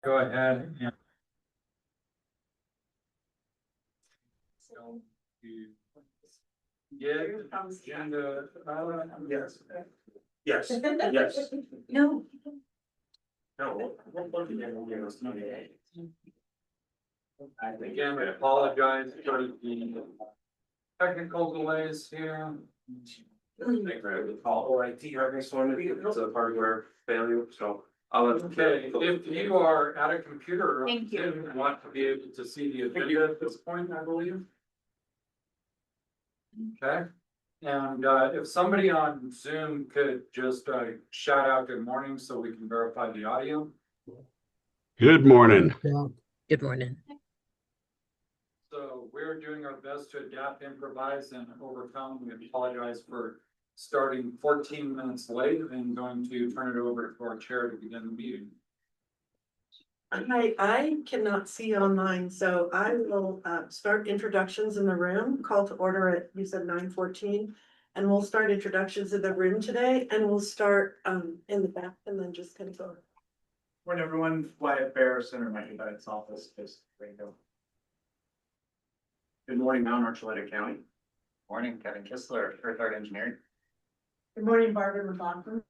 go ahead and agenda. Yes. Yes. Yes. No. No. Again, I apologize for the technical delays here. All IT on this one, it's a hardware failure, so Okay, if you are at a computer, Thank you. you want to be able to see the agenda at this point, I believe. Okay, and if somebody on Zoom could just shout out good morning so we can verify the audio. Good morning. Good morning. So we're doing our best to adapt, improvise, and overcome. We apologize for starting 14 minutes late and going to turn it over to our chair to begin the meeting. I cannot see online, so I will start introductions in the room, call to order at, you said 9:14. And we'll start introductions in the room today, and we'll start in the back and then just kind of go. Morning, everyone. Wyatt Bear, Center Microbites Office, just Ringo. Good morning, Mount Archuleta County. Morning, Kevin Kistler, Earth Art Engineering. Good morning, Barbara McLaughlin.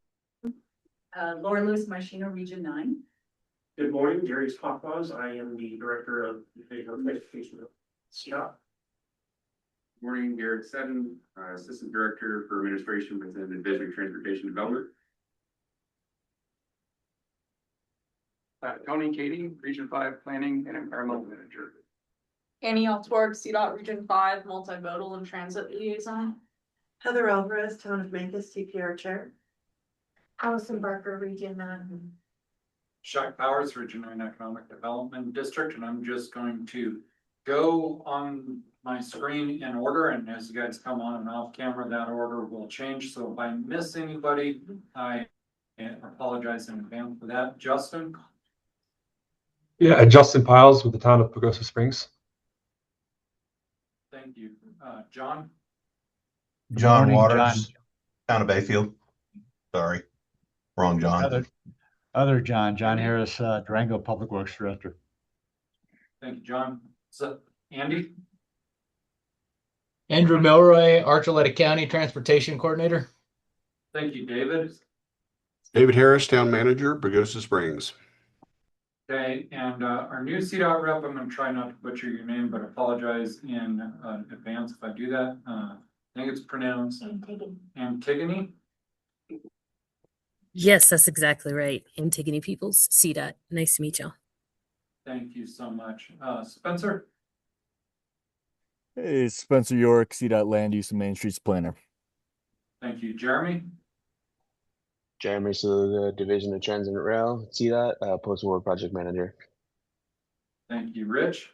Lauren Lewis, Machino, Region 9. Good morning, Darius Popaz. I am the Director of Education. Scott. Morning, Garrett Seddon, Assistant Director for Administration within the Division of Transportation Development. Tony Katie, Region 5 Planning and Environmental Manager. Annie Altorg, CDOT Region 5, Multimodal and Transit Liaison. Heather Alvarez, Town of Memphis, TPR Chair. Allison Barker, Region 9. Shaq Powers, Regional and Economic Development District, and I'm just going to go on my screen in order, and as you guys come on and off camera, that order will change. So if I miss anybody, I apologize in advance for that. Justin? Yeah, Justin Piles with the town of Pagosa Springs. Thank you. John? John Morning, Waters, Town of Bayfield. Sorry, wrong John. Other John Harris, Durango Public Works Director. Thank you, John. So, Andy? Andrew Milroy, Archuleta County Transportation Coordinator. Thank you, David. David Harris, Town Manager, Pagosa Springs. Okay, and our new CDOT rep, I'm going to try not to butcher your name, but apologize in advance if I do that. I think it's pronounced Antigone. Yes, that's exactly right. Antigone Peoples, CDOT. Nice to meet y'all. Thank you so much. Spencer? Hey, Spencer York, CDOT Land Use and Main Streets Planner. Thank you. Jeremy? Jeremy, so the Division of Transit and Rail, CDOT, Post-War Project Manager. Thank you. Rich?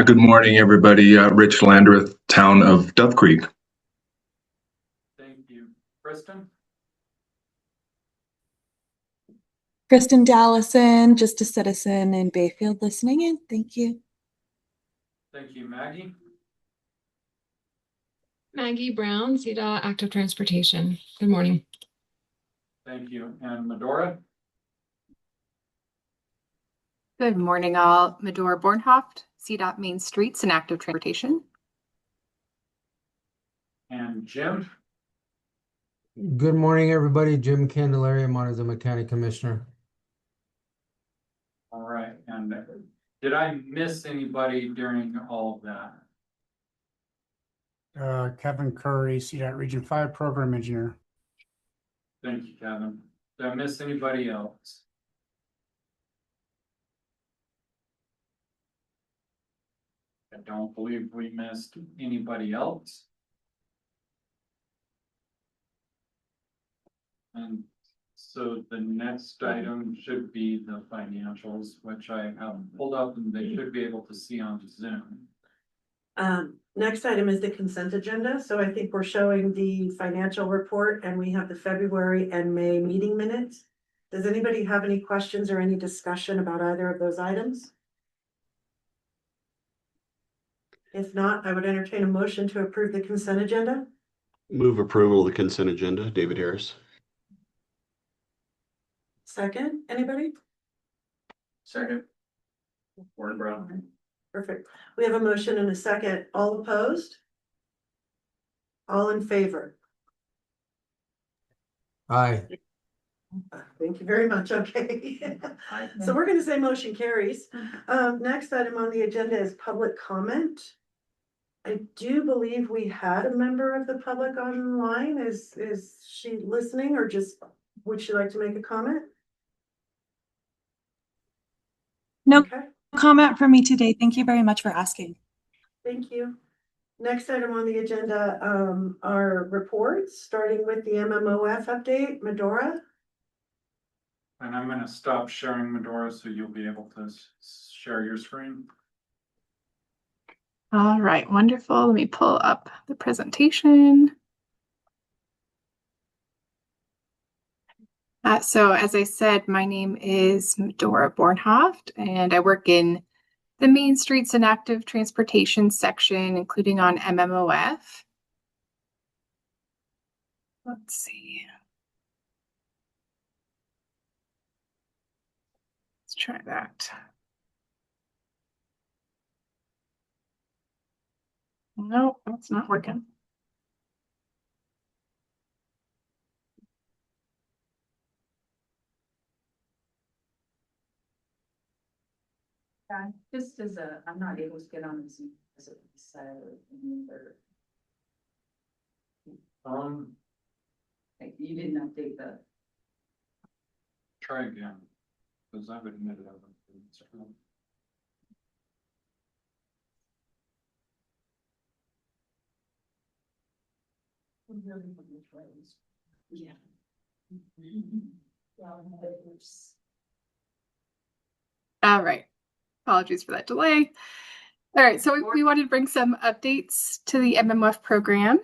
Good morning, everybody. Rich Landreth, Town of Dove Creek. Thank you. Kristen? Kristen Dallison, just a citizen in Bayfield listening in. Thank you. Thank you. Maggie? Maggie Brown, CDOT Active Transportation. Good morning. Thank you. And Medora? Good morning, all. Medora Bornhoft, CDOT Main Streets and Active Transportation. And Jim? Good morning, everybody. Jim Candelaria, Montezuma County Commissioner. All right. And did I miss anybody during all of that? Kevin Curry, CDOT Region 5 Program Engineer. Thank you, Kevin. Did I miss anybody else? I don't believe we missed anybody else. And so the next item should be the financials, which I have pulled up and they should be able to see on Zoom. Next item is the consent agenda. So I think we're showing the financial report and we have the February and May meeting minutes. Does anybody have any questions or any discussion about either of those items? If not, I would entertain a motion to approve the consent agenda. Move approval of the consent agenda. David Harris. Second, anybody? Second. Warren Brown. Perfect. We have a motion and a second. All opposed? All in favor? Aye. Thank you very much. Okay. So we're gonna say motion carries. Next item on the agenda is public comment. I do believe we had a member of the public online. Is she listening or just, would she like to make a comment? No Okay, comment from me today. Thank you very much for asking. thank you. Next item on the agenda, are reports, starting with the MMOF update. Medora? And I'm gonna stop sharing Medora so you'll be able to share your screen. All right, wonderful. Let me pull up the presentation. So as I said, my name is Medora Bornhoft, and I work in the Main Streets and Active Transportation section, including on MMOF. Let's see. Let's try that. No, that's not working. Just as I'm not able to get on Zoom as it was like you didn't update the. Try again, because I've admitted I went through this. Yeah. All right. Apologies for that delay. All right, so we wanted to bring some updates to the MMOF program.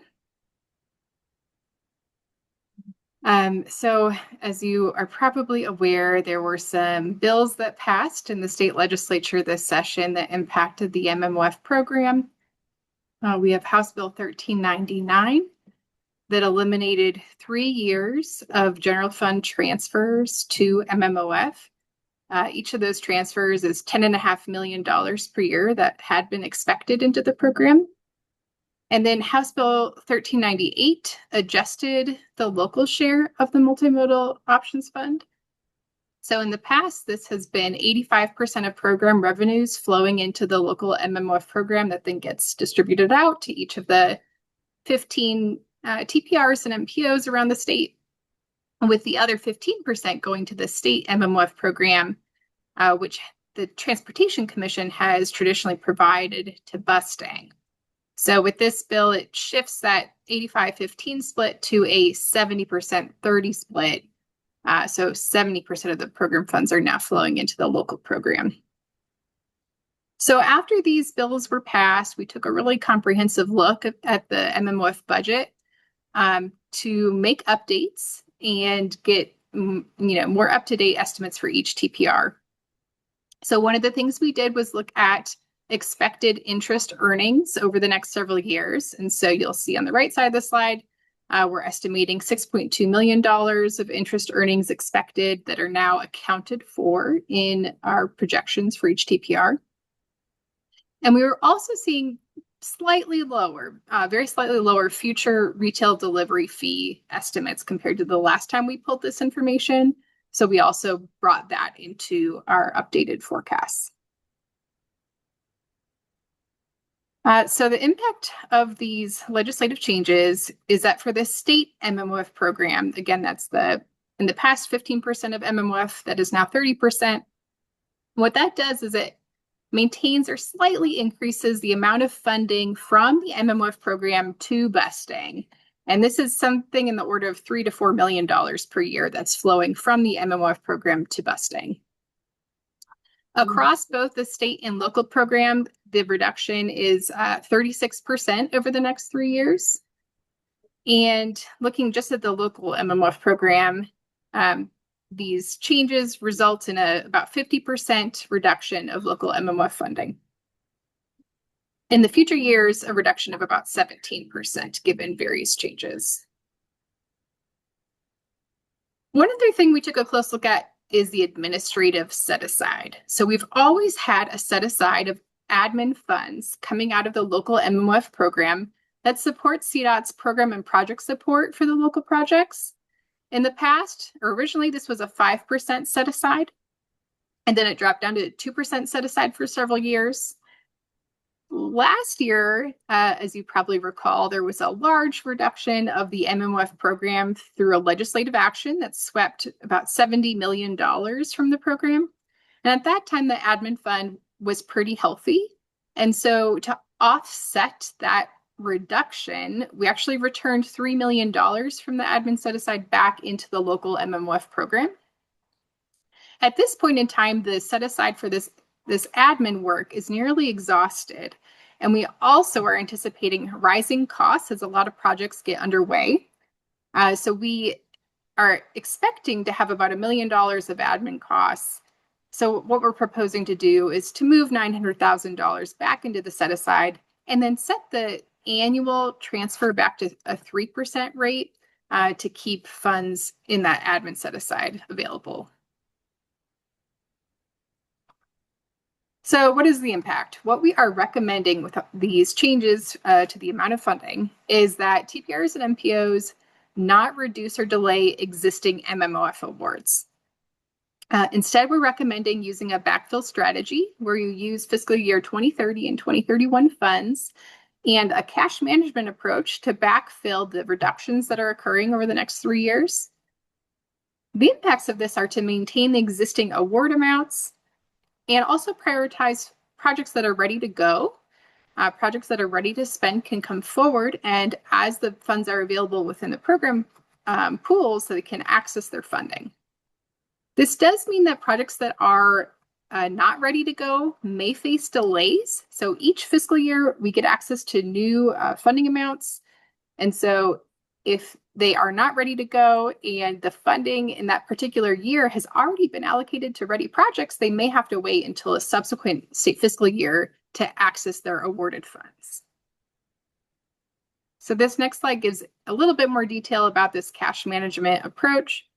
So as you are probably aware, there were some bills that passed in the state legislature this session that impacted the MMOF program. We have House Bill 1399 that eliminated 3 years of general fund transfers to MMOF. Each of those transfers is $10.5 million per year that had been expected into the program. And then House Bill 1398 adjusted the local share of the Multimodal Options Fund. So in the past, this has been 85% of program revenues flowing into the local MMOF program that then gets distributed out to each of the 15 TPRs and MPOs around the state, with the other 15% going to the state MMOF program, which the Transportation Commission has traditionally provided to Bustang. So with this bill, it shifts that 85-15 split to a 70%-30 split. So 70% of the program funds are now flowing into the local program. So after these bills were passed, we took a really comprehensive look at the MMOF budget to make updates and get more up-to-date estimates for each TPR. So one of the things we did was look at expected interest earnings over the next several years. And so you'll see on the right side of the slide, we're estimating $6.2 million of interest earnings expected that are now accounted for in our projections for each TPR. And we were also seeing slightly lower, very slightly lower future retail delivery fee estimates compared to the last time we pulled this information. So we also brought that into our updated forecasts. So the impact of these legislative changes is that for the state MMOF program, again, that's in the past 15% of MMOF, that is now 30%. What that does is it maintains or slightly increases the amount of funding from the MMOF program to Bustang. And this is something in the order of $3 to $4 million per year that's flowing from the MMOF program to Bustang. Across both the state and local program, the reduction is 36% over the next 3 years. And looking just at the local MMOF program, these changes result in about 50% reduction of local MMOF funding. In the future years, a reduction of about 17% given various changes. One other thing we took a close look at is the administrative set aside. So we've always had a set aside of admin funds coming out of the local MMOF program that supports CDOT's program and project support for the local projects. In the past, or originally, this was a 5% set aside, and then it dropped down to 2% set aside for several years. Last year, as you probably recall, there was a large reduction of the MMOF program through a legislative action that swept about $70 million from the program. And at that time, the admin fund was pretty healthy. And so to offset that reduction, we actually returned $3 million from the admin set aside back into the local MMOF program. At this point in time, the set aside for this admin work is nearly exhausted. And we also are anticipating rising costs as a lot of projects get underway. So we are expecting to have about $1 million of admin costs. So what we're proposing to do is to move $900,000 back into the set aside and then set the annual transfer back to a 3% rate to keep funds in that admin set aside available. So what is the impact? What we are recommending with these changes to the amount of funding is that TPRs and MPOs not reduce or delay existing MMOF awards. Instead, we're recommending using a backfill strategy where you use fiscal year 2030 and 2031 funds and a cash management approach to backfill the reductions that are occurring over the next 3 years. The impacts of this are to maintain the existing award amounts and also prioritize projects that are ready to go. Projects that are ready to spend can come forward, and as the funds are available within the program pools, so they can access their funding. This does mean that projects that are not ready to go may face delays. So each fiscal year, we get access to new funding amounts. And so if they are not ready to go and the funding in that particular year has already been allocated to ready projects, they may have to wait until a subsequent state fiscal year to access their awarded funds. So this next slide gives a little bit more detail about this cash management approach.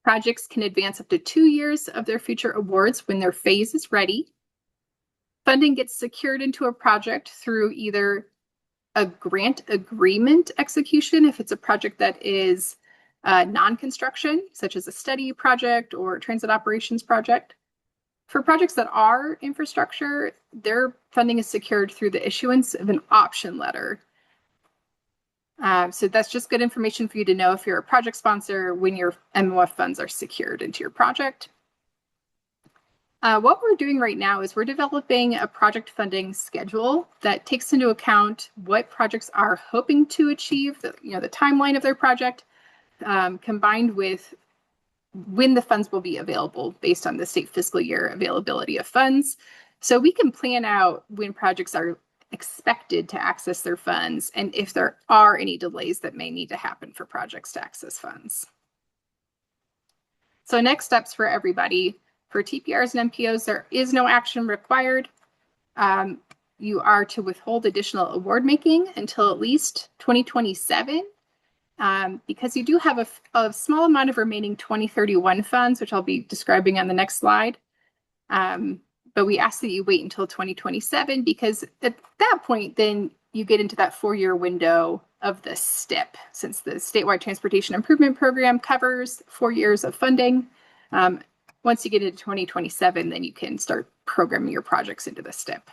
Projects can advance up to 2 years of their future awards when their phase is ready. Funding gets secured into a project through either a grant agreement execution, if it's a project that is non-construction, such as a study project or transit operations project. For projects that are infrastructure, their funding is secured through the issuance of an option letter. So that's just good information for you to know if you're a project sponsor when your MMOF funds are secured into your project. What we're doing right now is we're developing a project funding schedule that takes into account what projects are hoping to achieve, the timeline of their project, combined with when the funds will be available based on the state fiscal year availability of funds. So we can plan out when projects are expected to access their funds and if there are any delays that may need to happen for projects to access funds. So next steps for everybody. For TPRs and MPOs, there is no action required. You are to withhold additional award making until at least 2027, because you do have a small amount of remaining 2031 funds, which I'll be describing on the next slide. But we ask that you wait until 2027 because at that point, then you get into that 4-year window of the STIP, since the Statewide Transportation Improvement Program covers 4 years of funding. Once you get into 2027, then you can start programming your projects into the STIP.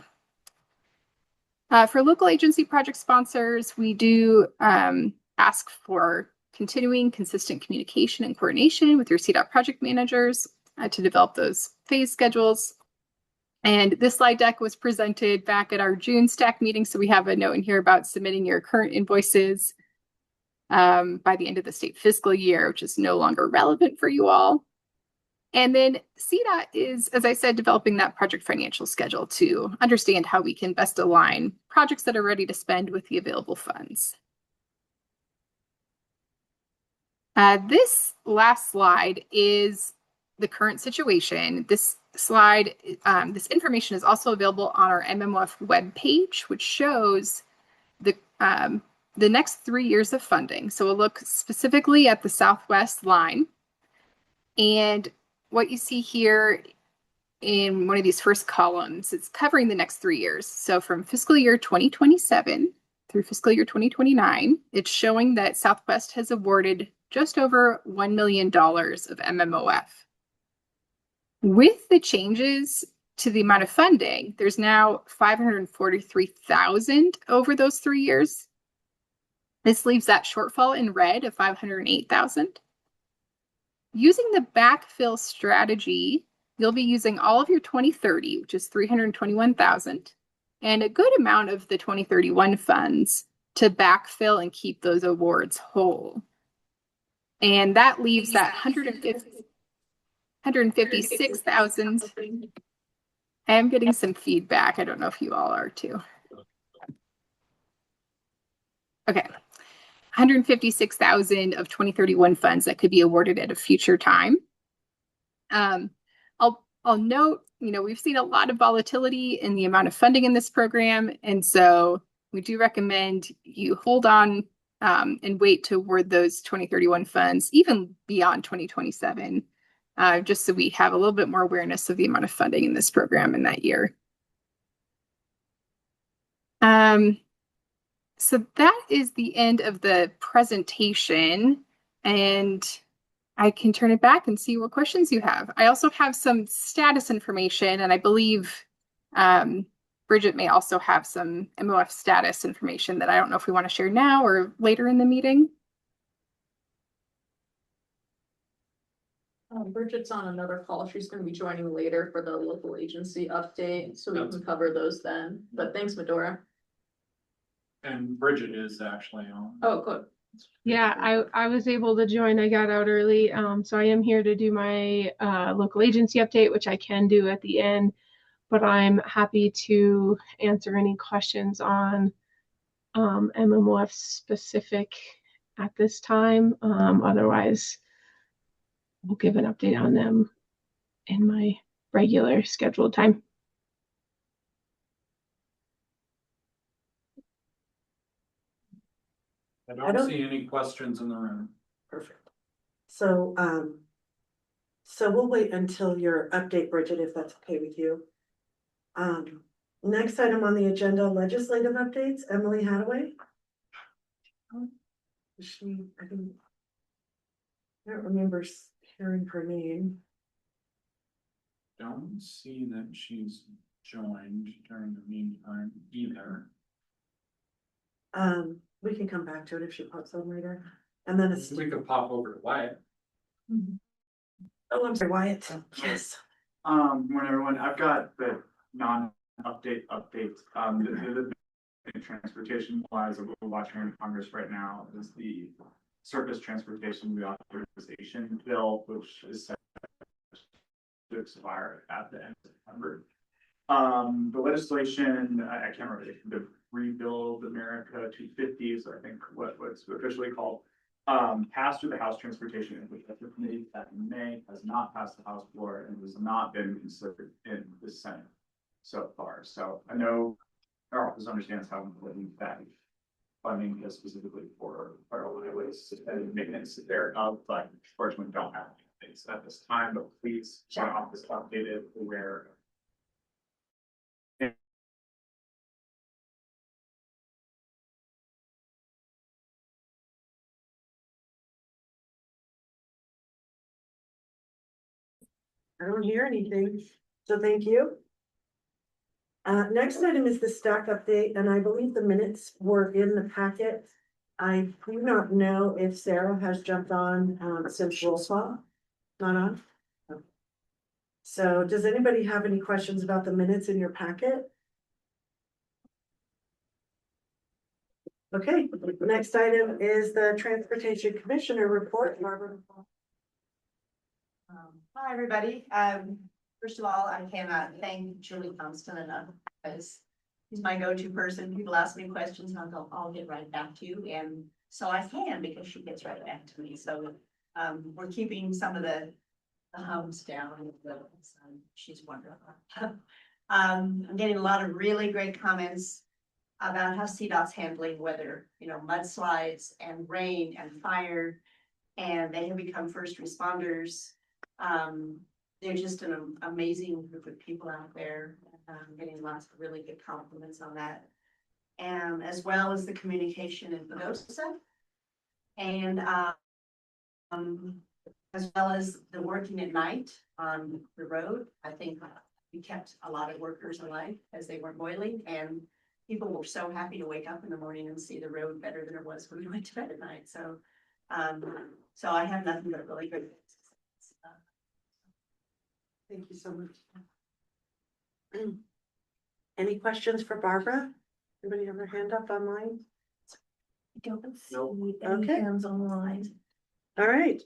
For local agency project sponsors, we do ask for continuing consistent communication and coordination with your CDOT project managers to develop those phase schedules. And this slide deck was presented back at our June STAC meeting, so we have a note in here about submitting your current invoices by the end of the state fiscal year, which is no longer relevant for you all. And then CDOT is, as I said, developing that project financial schedule to understand how we can best align projects that are ready to spend with the available funds. This last slide is the current situation. This slide, this information is also available on our MMOF webpage, which shows the next 3 years of funding. So we'll look specifically at the Southwest line. And what you see here in one of these first columns, it's covering the next 3 years. So from fiscal year 2027 through fiscal year 2029, it's showing that Southwest has awarded just over $1 million of MMOF. With the changes to the amount of funding, there's now $543,000 over those 3 years. This leaves that shortfall in red of $508,000. Using the backfill strategy, you'll be using all of your 2030, which is $321,000, and a good amount of the 2031 funds to backfill and keep those awards whole. And that leaves that $156,000. I am getting some feedback. I don't know if you all are too. Okay. $156,000 of 2031 funds that could be awarded at a future time. I'll note, we've seen a lot of volatility in the amount of funding in this program, and so we do recommend you hold on and wait to award those 2031 funds even beyond 2027, just so we have a little bit more awareness of the amount of funding in this program in that year. So that is the end of the presentation, and I can turn it back and see what questions you have. I also have some status information, and I believe Bridget may also have some MOF status information that I don't know if we want to share now or later in the meeting. Bridget's on another call. She's going to be joining later for the local agency update, so we can cover those then. But thanks, Medora. And Bridget is actually on. Oh, good. Yeah, I was able to join. I got out early. So I am here to do my local agency update, which I can do at the end, but I'm happy to answer any questions on MMOF specific at this time. Otherwise, we'll give an update on them in my regular scheduled time. I don't see any questions in the room. Perfect. So, so we'll wait until your update, Bridget, if that's okay with you. Next item on the agenda, legislative updates. Emily Hadaway. Is she, I don't remember hearing her name. Don't see that she's joined during the meantime either. We can come back to it if she pops on later. And then it's we could pop over to Wyatt. Oh, I'm sorry, Wyatt. Yes. Morning, everyone. I've got the non-update updates. The transportation wise that we're watching in Congress right now is the surface transportation reauthorization bill, which is set to expire at the end of September. The legislation, I can't remember, the Rebuild America 250 is I think what's officially called, passed through the House Transportation Infrastructure Committee back in May, has not passed the House floor, and has not been considered in the Senate so far. So I know our office understands how important that funding is specifically for federal highways and maintenance thereof, but unfortunately don't have things at this time. But please, our office updated, aware. I don't hear anything, so thank you. Next item is the STAC update, and I believe the minutes were in the packet. I do not know if Sarah has jumped on since roll call. Not on? No. So does anybody have any questions about the minutes in your packet? Okay, next item is the Transportation Commissioner report. Barbara. Hi, everybody. First of all, I cannot thank Julie Thompson enough because he's my go-to person. People ask me questions and I'll go, I'll get right back to you. And so I can because she gets right back to me. So we're keeping some of the the house down. She's wonderful. I'm getting a lot of really great comments about how CDOT's handling weather, mudslides and rain and fire, and they have become first responders. They're just an amazing group of people out there. Getting lots of really good compliments on that. And as well as the communication in Pagosa, and as well as the working at night on the road. I think we kept a lot of workers alive as they were boiling, and people were so happy to wake up in the morning and see the road better than it was when we went to bed at night. So, so I have nothing but really good things to say. Thank you so much. Any questions for Barbara? Anybody have their hand up online? I don't see any hands online. All right.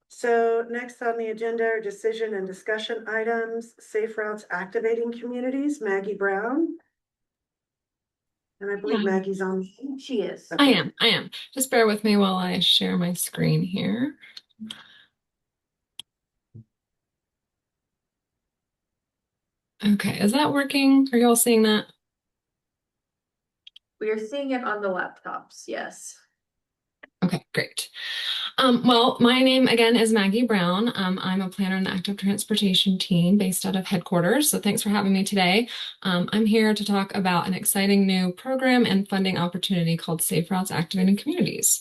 So next on the agenda are decision and discussion items, Safe Routes Activating Communities, Maggie Brown. And I believe Maggie's on. She is. I am. Just bear with me while I share my screen here. Okay, is that working? Are you all seeing that? We are seeing it on the laptops, yes. Okay, great. Well, my name again is Maggie Brown. I'm a planner in the active transportation team based out of headquarters. So thanks for having me today. I'm here to talk about an exciting new program and funding opportunity called Safe Routes Activating Communities.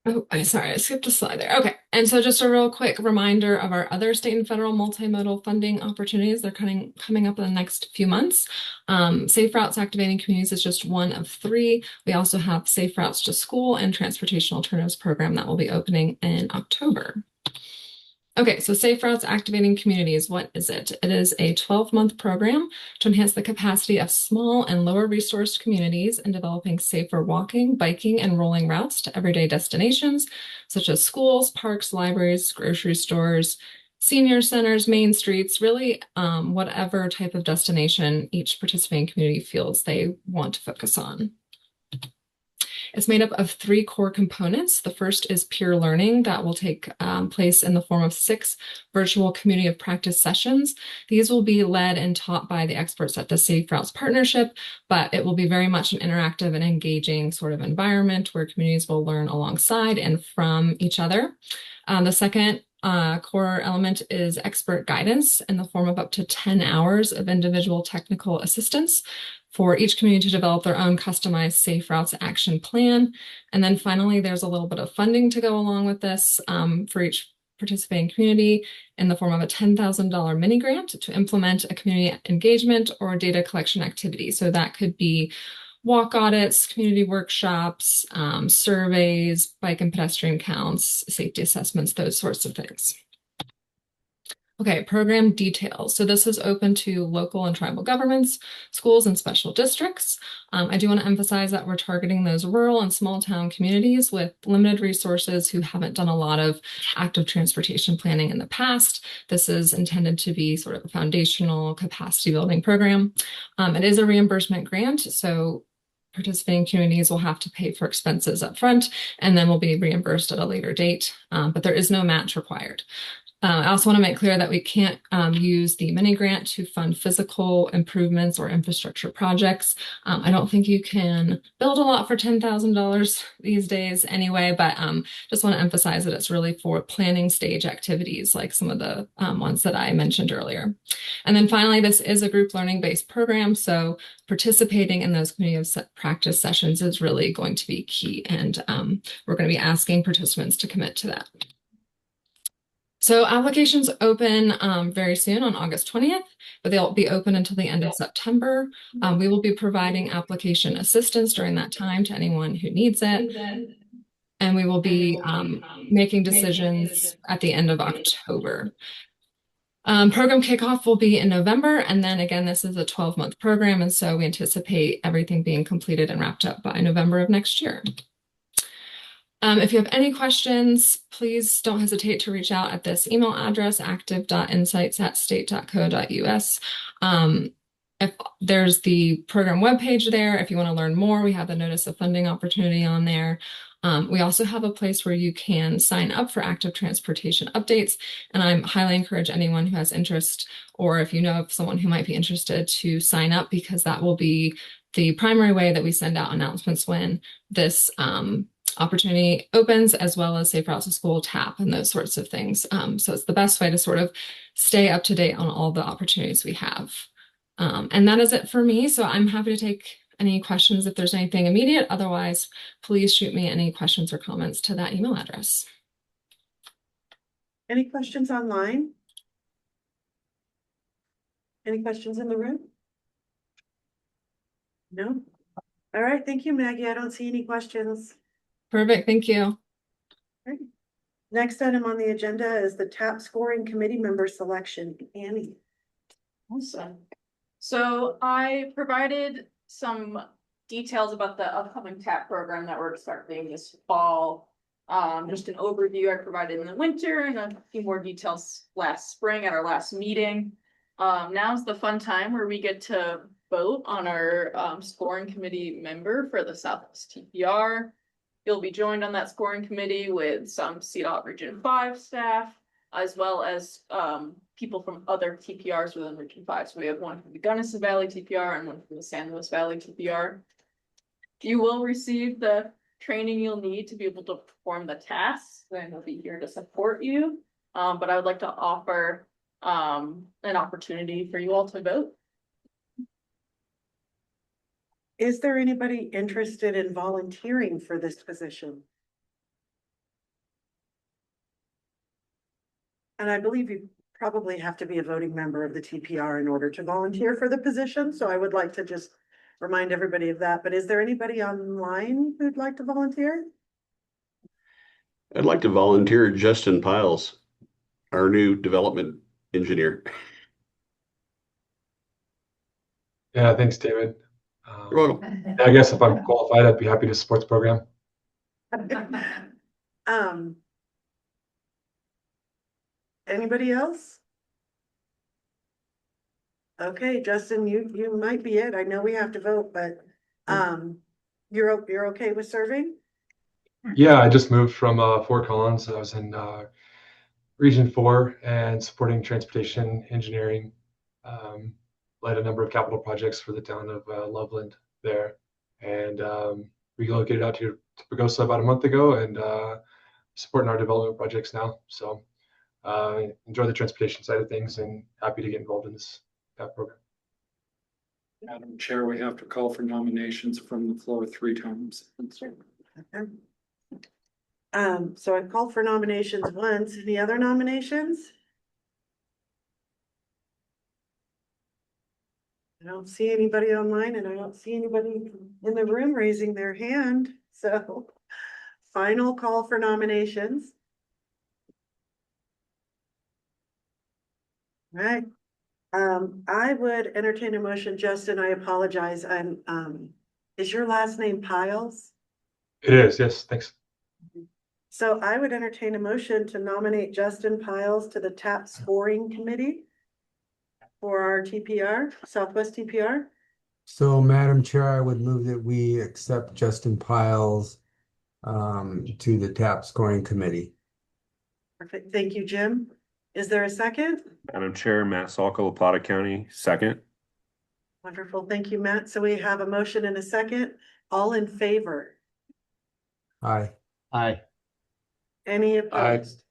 Oh, sorry, I skipped a slide there. Okay, and so just a real quick reminder of our other state and federal multimodal funding opportunities. They're coming up in the next few months. Safe Routes Activating Communities is just one of three. We also have Safe Routes to School and Transportation Alternatives program that will be opening in October. Okay, so Safe Routes Activating Communities, what is it? It is a 12-month program to enhance the capacity of small and lower resourced communities in developing safer walking, biking, and rolling routes to everyday destinations, such as schools, parks, libraries, grocery stores, senior centers, main streets, really whatever type of destination each participating community feels they want to focus on. It's made up of three core components. The first is peer learning that will take place in the form of 6 virtual community of practice sessions. These will be led and taught by the experts at the Safe Routes Partnership, but it will be very much an interactive and engaging sort of environment where communities will learn alongside and from each other. The second core element is expert guidance in the form of up to 10 hours of individual technical assistance for each community to develop their own customized Safe Routes action plan. And then finally, there's a little bit of funding to go along with this for each participating community in the form of a $10,000 mini grant to implement a community engagement or data collection activity. So that could be walk audits, community workshops, surveys, bike and pedestrian counts, safety assessments, those sorts of things. Okay, program details. So this is open to local and tribal governments, schools, and special districts. I do want to emphasize that we're targeting those rural and small town communities with limited resources who haven't done a lot of active transportation planning in the past. This is intended to be sort of a foundational capacity building program. It is a reimbursement grant, so participating communities will have to pay for expenses up front and then will be reimbursed at a later date, but there is no match required. I also want to make clear that we can't use the mini grant to fund physical improvements or infrastructure projects. I don't think you can build a lot for $10,000 these days anyway, but just want to emphasize that it's really for planning stage activities like some of the ones that I mentioned earlier. And then finally, this is a group learning based program, so participating in those community of practice sessions is really going to be key, and we're going to be asking participants to commit to that. So applications open very soon on August 20th, but they'll be open until the end of September. We will be providing application assistance during that time to anyone who needs it. And we will be making decisions at the end of October. Program kickoff will be in November. And then again, this is a 12-month program. And so we anticipate everything being completed and wrapped up by November of next year. If you have any questions, please don't hesitate to reach out at this email address, active.insights@state.co.us. There's the program webpage there. If you want to learn more, we have the notice of funding opportunity on there. We also have a place where you can sign up for active transportation updates. And I highly encourage anyone who has interest, or if you know of someone who might be interested, to sign up, because that will be the primary way that we send out announcements when this opportunity opens, as well as Safe Routes to School, TAP, and those sorts of things. So it's the best way to sort of stay up to date on all the opportunities we have. And that is it for me. So I'm happy to take any questions if there's anything immediate. Otherwise, please shoot me any questions or comments to that email address. Any questions online? Any questions in the room? No? All right, thank you, Maggie. I don't see any questions. Perfect, thank you. Right. Next item on the agenda is the TAP scoring committee member selection. Annie. Awesome. So I provided some details about the upcoming TAP program that we're starting this fall. Just an overview I provided in the winter and a few more details last spring at our last meeting. Now's the fun time where we get to vote on our scoring committee member for the Southwest TPR. You'll be joined on that scoring committee with some CDOT Region 5 staff, as well as people from other TPRs within Region 5. So we have one from the Gunnison Valley TPR and one from the San Luis Valley TPR. You will receive the training you'll need to be able to perform the tasks, and we'll be here to support you. But I would like to offer an opportunity for you all to vote. Is there anybody interested in volunteering for this position? And I believe you probably have to be a voting member of the TPR in order to volunteer for the position. So I would like to just remind everybody of that. But is there anybody online who'd like to volunteer? I'd like to volunteer Justin Piles, our new development engineer. Yeah, thanks, David. You're welcome. I guess if I'm qualified, I'd be happy to support the program. Anybody else? Okay, Justin, you might be it. I know we have to vote, but you're okay with serving? Yeah, I just moved from Fort Collins. I was in Region 4 and supporting transportation engineering. Led a number of capital projects for the town of Loveland there, and relocated out to Pagosa about a month ago, and supporting our development projects now. So enjoy the transportation side of things and happy to get involved in that program. Madam Chair, we have to call for nominations from the floor 3 times. Okay. So I've called for nominations once. Any other nominations? I don't see anybody online, and I don't see anybody in the room raising their hand. So final call for nominations. All right. I would entertain a motion. Justin, I apologize. Is your last name Piles? It is, yes, thanks. So I would entertain a motion to nominate Justin Piles to the TAP scoring committee for our TPR, Southwest TPR. So, Madam Chair, I would move that we accept Justin Piles to the TAP scoring committee. Perfect. Thank you, Jim. Is there a second? Madam Chair, Matt Salko, Plata County, second. Wonderful. Thank you, Matt. So we have a motion and a second. All in favor? Aye. Aye. Any opposed?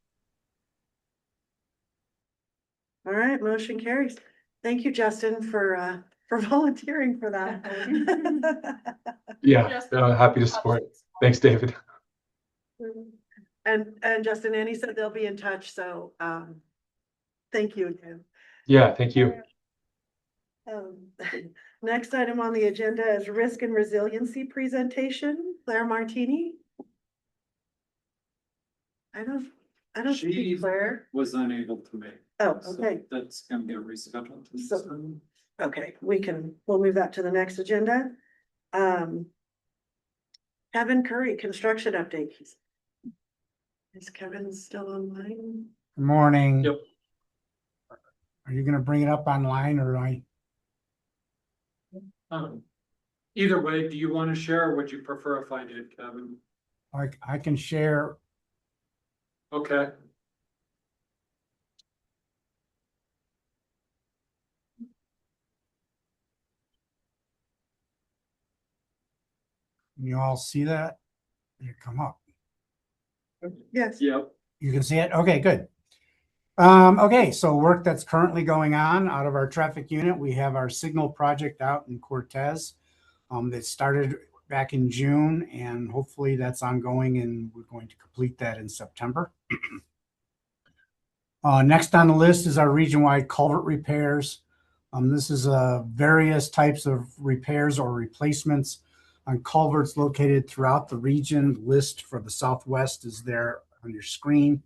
All right, motion carries. Thank you, Justin, for volunteering for that. Yeah, happy to support. Thanks, David. And Justin, Annie said they'll be in touch, so thank you again. Yeah, thank you. Next item on the agenda is risk and resiliency presentation. Claire Martini. I don't see Claire. Was unable to make. Oh, So okay. that's gonna get rescheduled. So, okay, we'll move that to the next agenda. Kevin Curry, construction update. Is Kevin still online? Good morning. Yep. Are you gonna bring it up online or I? Either way, do you want to share or would you prefer if I did, Kevin? I can share. Okay. You all see that? You come up. Yes. Yep. You can see it? Okay, good. Okay, so work that's currently going on out of our traffic unit, we have our signal project out in Cortez. That started back in June, and hopefully that's ongoing, and we're going to complete that in September. Next on the list is our region-wide culvert repairs. This is various types of repairs or replacements on culverts located throughout the region. List for the Southwest is there on your screen.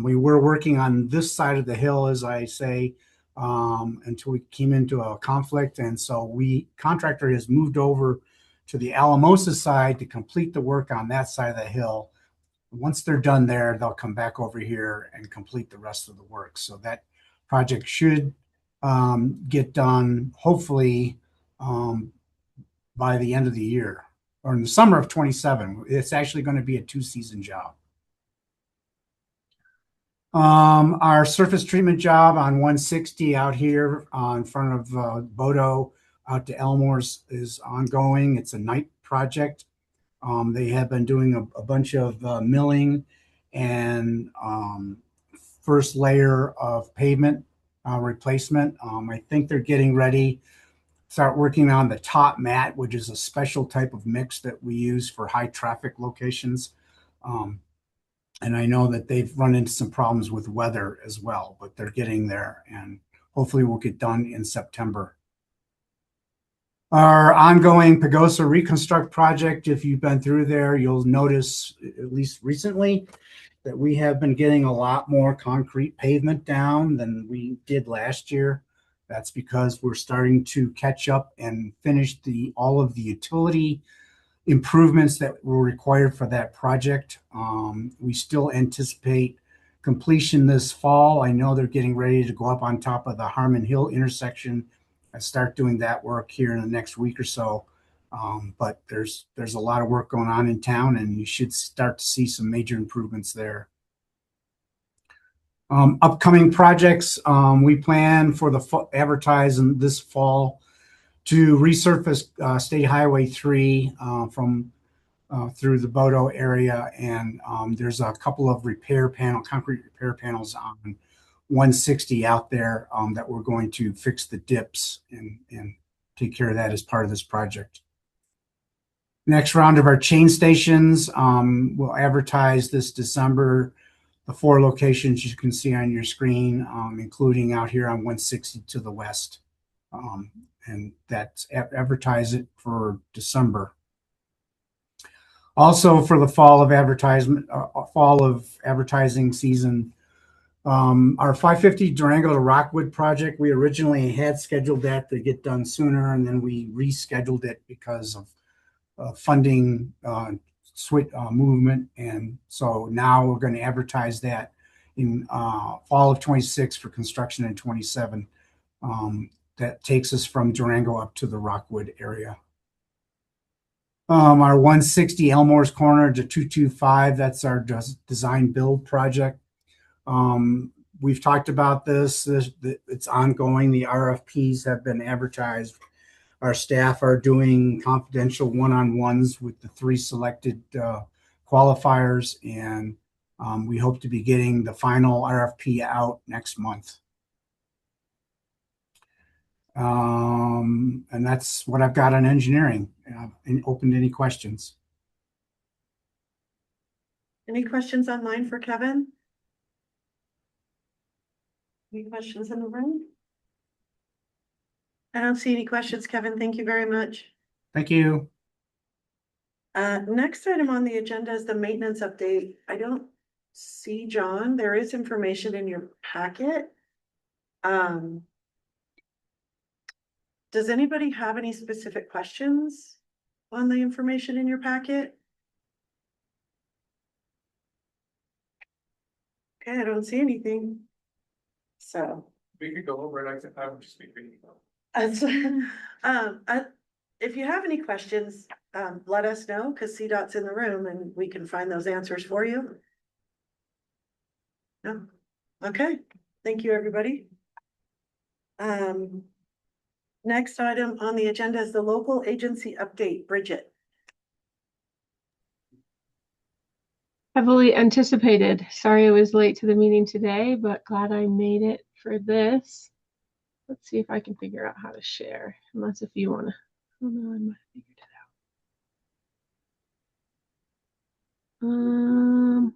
We were working on this side of the hill, as I say, until we came into a conflict. And so contractor has moved over to the Alamosa side to complete the work on that side of the hill. Once they're done there, they'll come back over here and complete the rest of the work. So that project should get done, hopefully, by the end of the year or in the summer of 27. It's actually going to be a 2-season job. Our surface treatment job on 160 out here in front of Bodo out to Elmore's is ongoing. It's a night project. They have been doing a bunch of milling and first layer of pavement replacement. I think they're getting ready to start working on the top mat, which is a special type of mix that we use for high traffic locations. And I know that they've run into some problems with weather as well, but they're getting there, and hopefully we'll get done in September. Our ongoing Pagosa Reconstruct project, if you've been through there, you'll notice, at least recently, that we have been getting a lot more concrete pavement down than we did last year. That's because we're starting to catch up and finish all of the utility improvements that were required for that project. We still anticipate completion this fall. I know they're getting ready to go up on top of the Harmon Hill intersection and start doing that work here in the next week or so. But there's a lot of work going on in town, and you should start to see some major improvements there. Upcoming projects, we plan for the advertising this fall to resurface State Highway 3 from through the Bodo area, and there's a couple of concrete repair panels on 160 out there that we're going to fix the dips and take care of that as part of this project. Next round of our chain stations, we'll advertise this December. The 4 locations you can see on your screen, including out here on 160 to the west. And that's advertise it for December. Also for the fall of advertising season, our 550 Durango to Rockwood project, we originally had scheduled that to get done sooner, and then we rescheduled it because of funding movement. And so now we're going to advertise that in fall of 26 for construction in 27. That takes us from Durango up to the Rockwood area. Our 160 Elmore's Corner to 225, that's our design build project. We've talked about this. It's ongoing. The RFPs have been advertised. Our staff are doing confidential one-on-ones with the 3 selected qualifiers, and we hope to be getting the final RFP out next month. And that's what I've got on engineering. And open to any questions. Any questions online for Kevin? Any questions in the room? I don't see any questions, Kevin. Thank you very much. Thank you. Next item on the agenda is the maintenance update. I don't see John. There is information in your packet. Does anybody have any specific questions on the information in your packet? Okay, I don't see anything. So We could go over it. I would just be reading. And so, if you have any questions, let us know, because CDOT's in the room and we can find those answers for you. No, okay, thank you, everybody. Next item on the agenda is the local agency update. Bridget. Heavily anticipated. Sorry I was late to the meeting today, but glad I made it for this. Let's see if I can figure out how to share, unless if you want to. Oh no, I might have figured it out.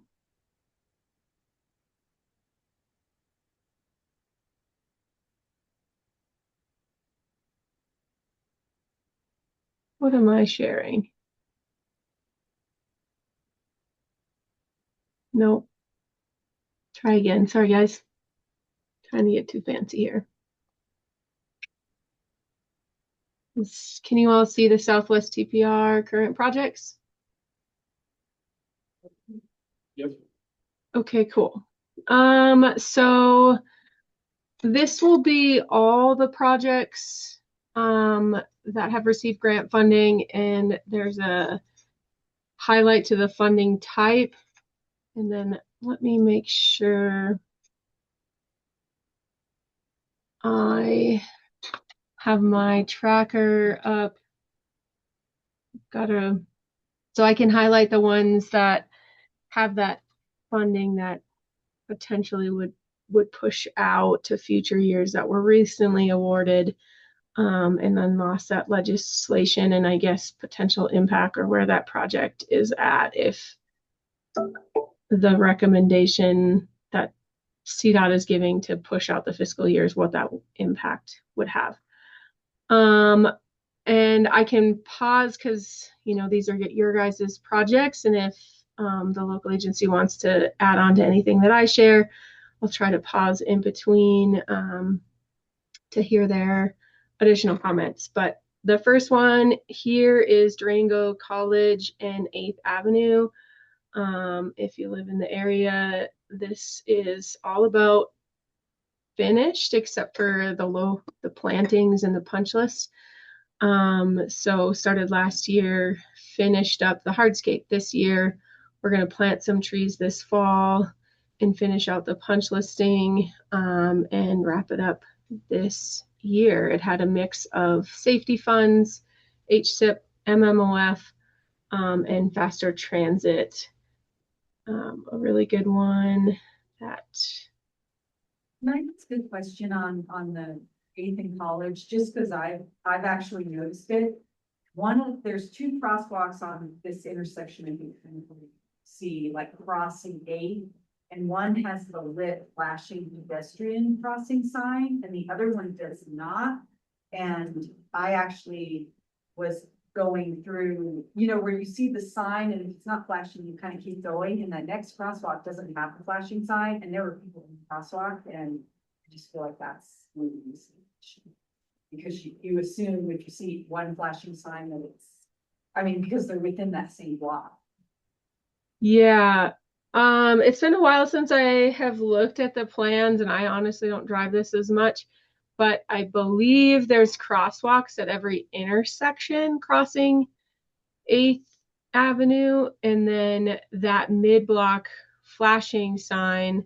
What am I sharing? Nope. Try again. Sorry, guys. Trying to get too fancy here. Can you all see the Southwest TPR current projects? Yep. Okay, cool. So this will be all the projects that have received grant funding, and there's a highlight to the funding type. And then let me make sure I have my tracker up. So I can highlight the ones that have that funding that potentially would push out to future years that were recently awarded, and then lost that legislation and I guess potential impact or where that project is at if the recommendation that CDOT is giving to push out the fiscal years, what that impact would have. And I can pause because, these are your guys' projects. And if the local agency wants to add on to anything that I share, I'll try to pause in between to hear their additional comments. But the first one here is Durango College and 8th Avenue. If you live in the area, this is all about finished except for the plantings and the punch list. So started last year, finished up the hardscape this year. We're going to plant some trees this fall and finish out the punch listing and wrap it up this year. It had a mix of safety funds, HSIP, MMOF, and faster transit. A really good one that. That's a good question on the 8th and College, just because I've actually noticed it. There's 2 crosswalks on this intersection, and you can see like crossing 8, and one has the lit flashing pedestrian crossing sign, and the other one does not. And I actually was going through, where you see the sign, and if it's not flashing, you kind of keep going, and that next crosswalk doesn't have the flashing sign, and there were people in the crosswalk, and I just feel like that's moving usage. Because you assume if you see one flashing sign that because they're within that same block. Yeah. It's been a while since I have looked at the plans, and I honestly don't drive this as much, but I believe there's crosswalks at every intersection crossing 8th Avenue, and then that mid-block flashing sign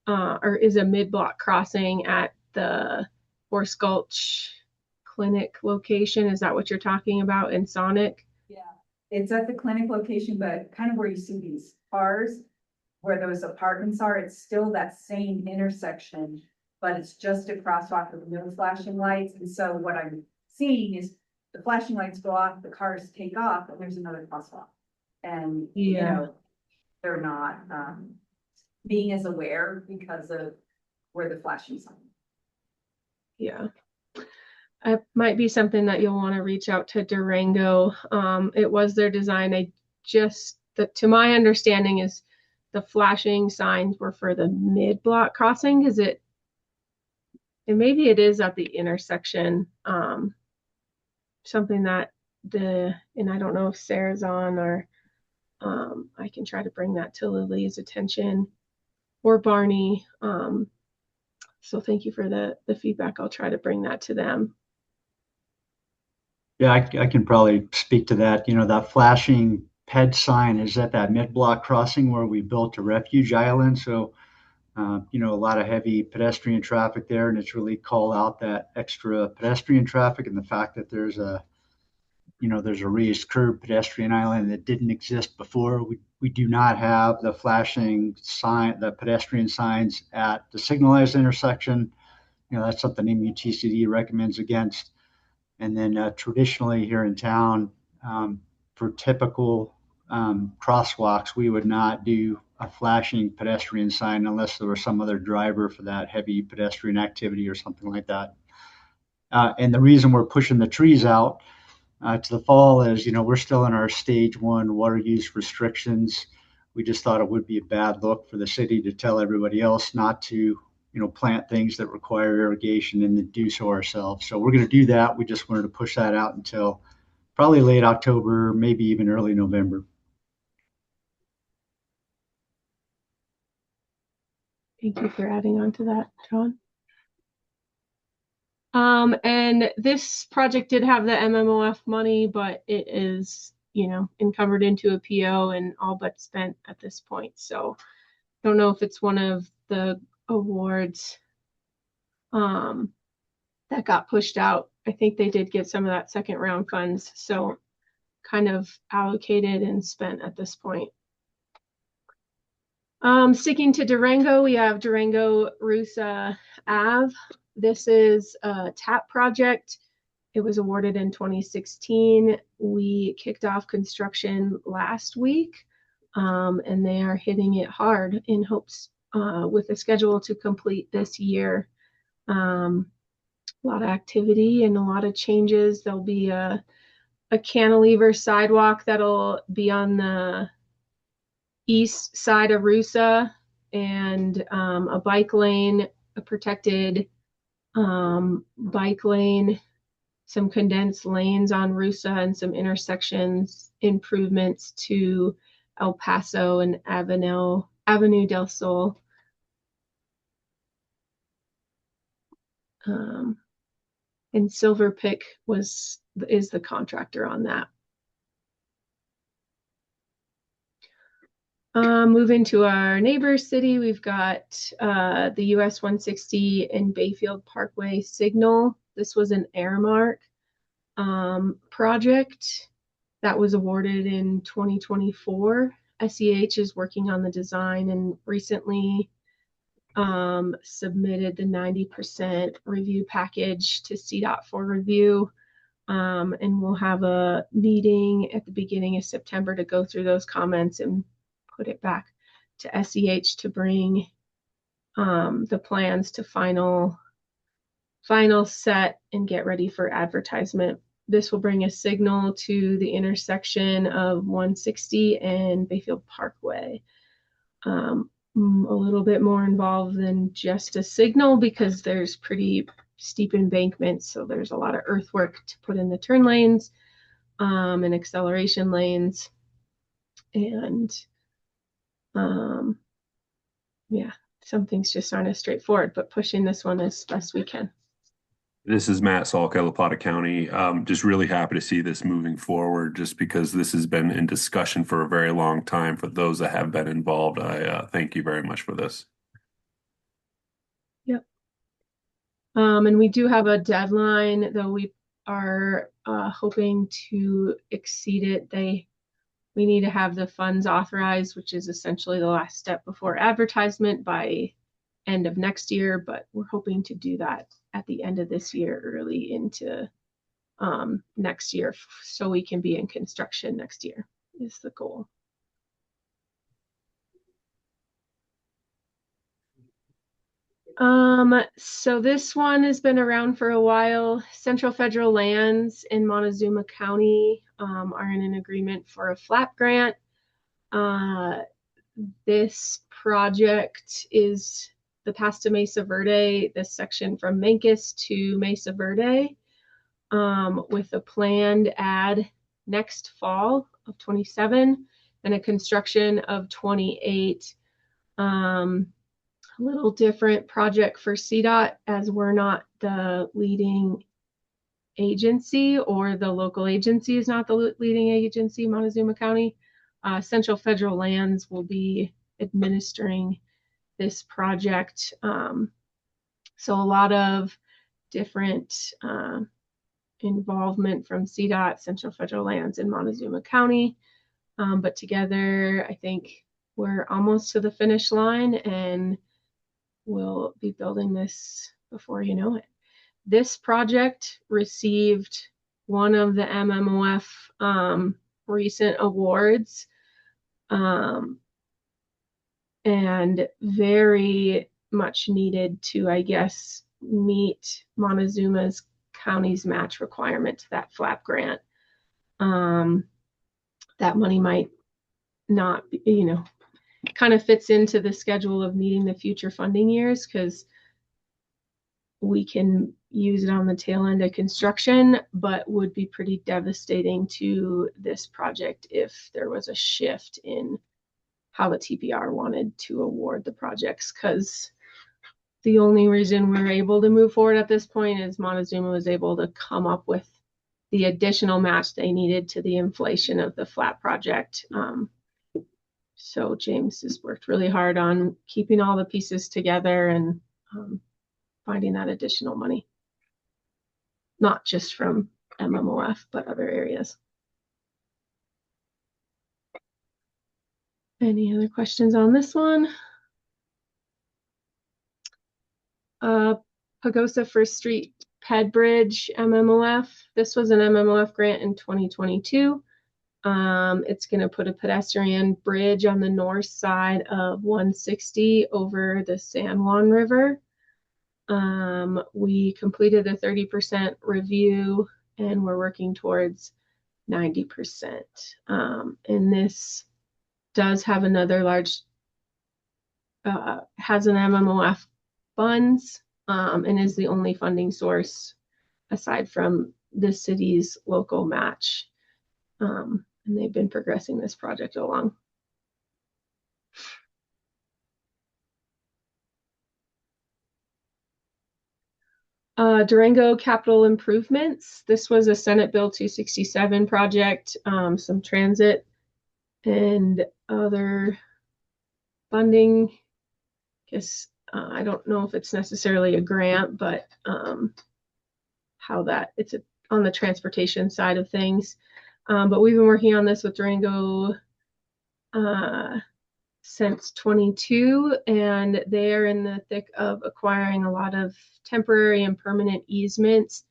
or is a mid-block crossing at the Horse Gulch Clinic location. Is that what you're talking about in Sonic? Yeah, it's at the clinic location, but kind of where you see these cars, where those apartments are, it's still that same intersection, but it's just a crosswalk with no flashing lights. And so what I'm seeing is the flashing lights go off, the cars take off, and there's another crosswalk. And, they're not being as aware because of where the flashing sign. Yeah. It might be something that you'll want to reach out to Durango. It was their design. To my understanding is the flashing signs were for the mid-block crossing, because and maybe it is at the intersection. Something that and I don't know if Sarah's on, or I can try to bring that to Lily's attention or Barney. So thank you for the feedback. I'll try to bring that to them. Yeah, I can probably speak to that. You know, that flashing ped sign is at that mid-block crossing where we built a refuge island. So, you know, a lot of heavy pedestrian traffic there, and it's really called out that extra pedestrian traffic and the fact that there's a, you know, there's a raised curb pedestrian island that didn't exist before. We do not have the flashing sign, the pedestrian signs at the signalized intersection. You know, that's something MUTCD recommends against. And then traditionally here in town, for typical crosswalks, we would not do a flashing pedestrian sign unless there was some other driver for that heavy pedestrian activity or something like that. And the reason we're pushing the trees out to the fall is, you know, we're still in our stage 1 water use restrictions. We just thought it would be a bad look for the city to tell everybody else not to, you know, plant things that require irrigation and then do so ourselves. So we're going to do that. We just wanted to push that out until probably late October, maybe even early November. Thank you for adding on to that, John. And this project did have the MMOF money, but it is, you know, encumbered into a PO and all but spent at this point. So don't know if it's one of the awards that got pushed out. I think they did get some of that second round funds, so kind of allocated and spent at this point. Sticking to Durango, we have Durango Rusa Ave. This is a TAP project. It was awarded in 2016. We kicked off construction last week, and they are hitting it hard in hopes with a schedule to complete this year. A lot of activity and a lot of changes. There'll be a cantilever sidewalk that'll be on the east side of Rusa, and a bike lane, a protected bike lane, some condensed lanes on Rusa, and some intersections improvements to El Paso and Avenue del Sol. And Silver Pick is the contractor on that. Moving to our neighbor city, we've got the US 160 and Bayfield Parkway signal. This was an Airmark project that was awarded in 2024. SEH is working on the design and recently submitted the 90% review package to CDOT for review. And we'll have a meeting at the beginning of September to go through those comments and put it back to SEH to bring the plans to final set and get ready for advertisement. This will bring a signal to the intersection of 160 and Bayfield Parkway. A little bit more involved than just a signal because there's pretty steep embankments, so there's a lot of earthwork to put in the turn lanes and acceleration lanes, and yeah, some things just aren't as straightforward, but pushing this one as best we can. This is Matt Salka, La Plata County. Just really happy to see this moving forward, just because this has been in discussion for a very long time. For those that have been involved, I thank you very much for this. Yep. And we do have a deadline, though we are hoping to exceed it. We need to have the funds authorized, which is essentially the last step before advertisement, by end of next year, but we're hoping to do that at the end of this year, early into next year, so we can be in construction next year is the goal. So this one has been around for a while. Central Federal Lands in Montezuma County are in an agreement for a flap grant. This project is the Pass to Mesa Verde, this section from Mancos to Mesa Verde, with a planned add next fall of 27 and a construction of 28. A little different project for CDOT, as we're not the leading agency, or the local agency is not the leading agency, Montezuma County. Central Federal Lands will be administering this project. So a lot of different involvement from CDOT, Central Federal Lands, and Montezuma County. But together, I think we're almost to the finish line, and we'll be building this before you know it. This project received one of the MMOF recent awards, and very much needed to, I guess, meet Montezuma's County's match requirement to that FLAP grant. That money might not be, kind of fits into the schedule of meeting the future funding years, because we can use it on the tail end of construction, but would be pretty devastating to this project if there was a shift in how the TPR wanted to award the projects, because the only reason we're able to move forward at this point is Montezuma was able to come up with the additional match they needed to the inflation of the flat project. So James has worked really hard on keeping all the pieces together and finding that additional money, not just from MMOF, but other areas. Any other questions on this one? Pagosa First Street Ped Bridge MMOF. This was an MMOF grant in 2022. It's going to put a pedestrian bridge on the north side of 160 over the San Juan River. We completed a 30% review, and we're working towards 90%. And this does have another large, has an MMOF funds, and is the only funding source aside from the city's local match. And they've been progressing this project along. Durango capital improvements. This was a Senate Bill 267 project, some transit and other funding. I don't know if it's necessarily a grant, but how that it's on the transportation side of things. But we've been working on this with Durango since 22, and they are in the thick of acquiring a lot of temporary and permanent easements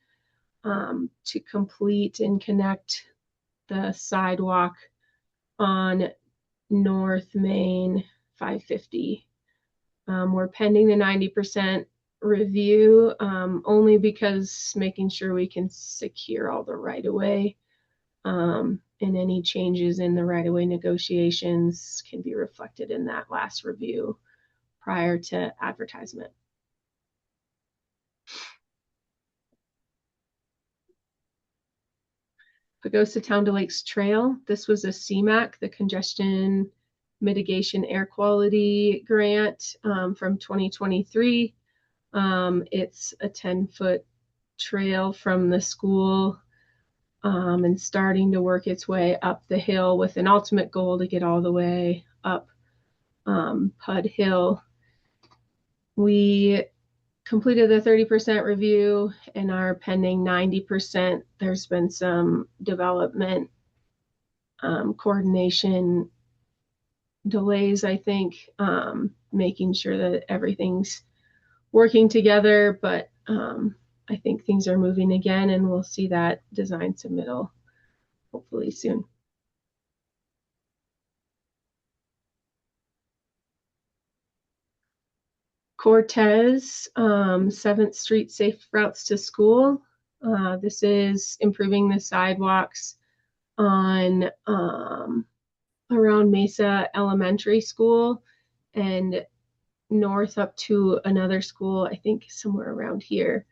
to complete and connect the sidewalk on North Main 550. We're pending the 90% review, only because making sure we can secure all the right-of-way, and any changes in the right-of-way negotiations can be reflected in that last review prior to advertisement. Pagosa Town to Lakes Trail. This was a CMAQ, the Congestion Mitigation Air Quality Grant from 2023. It's a 10-foot trail from the school and starting to work its way up the hill with an ultimate goal to get all the way up Pud Hill. We completed the 30% review and are pending 90%. There's been some development coordination delays, I think, making sure that everything's working together, but I think things are moving again, and we'll see that design submittal hopefully soon. Cortez, 7th Street Safe Routes to School. This is improving the sidewalks on around Mesa Elementary School and north up to another school, I think somewhere around here.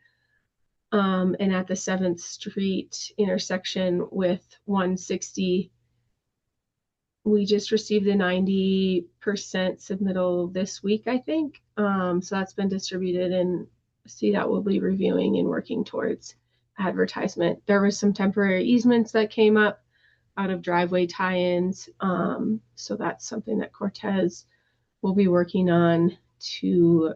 And at the 7th Street intersection with 160, we just received a 90% submittal this week, I think. So that's been distributed, and CDOT will be reviewing and working towards advertisement. There was some temporary easements that came up out of driveway tie-ins. So that's something that Cortez will be working on to